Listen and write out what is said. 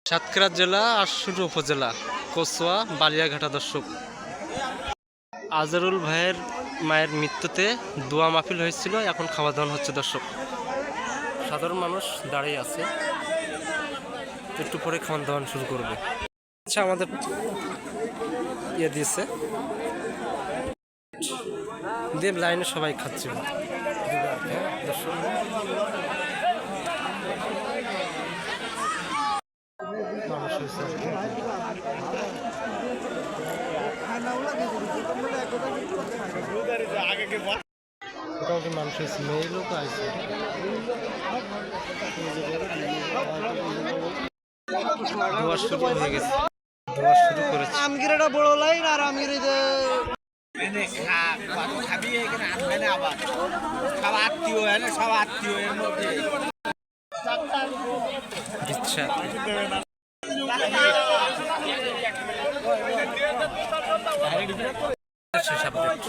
সাতক্ষীরা জেলা আশুর উপজেলা কচুয়া বালিয়াঘাটা। দর্শক, আজহারুল ভাইয়ের মায়ের মৃত্যুতে দোয়া মাহফিল হয়েছিল, এখন খাওয়া দাওয়া হচ্ছে। দর্শক, সাধারণ মানুষ দাঁড়িয়ে আছে, একটু পরে খাওয়া দাওয়া শুরু করবে। আচ্ছা, আমাদের ইয়ে দিয়েছে দেব লাইনে সবাই খাচ্ছে। দর্শক, মোটামুটি মানুষ হয়েছে, মেয়ে লোক আছে। ধোয়া শুরু হয়ে গেছে, ধোয়া শুরু করেছে। আমগিরাটা বড় লাইন আর আমগিরি যে ইচ্ছা শেষ আপডেট।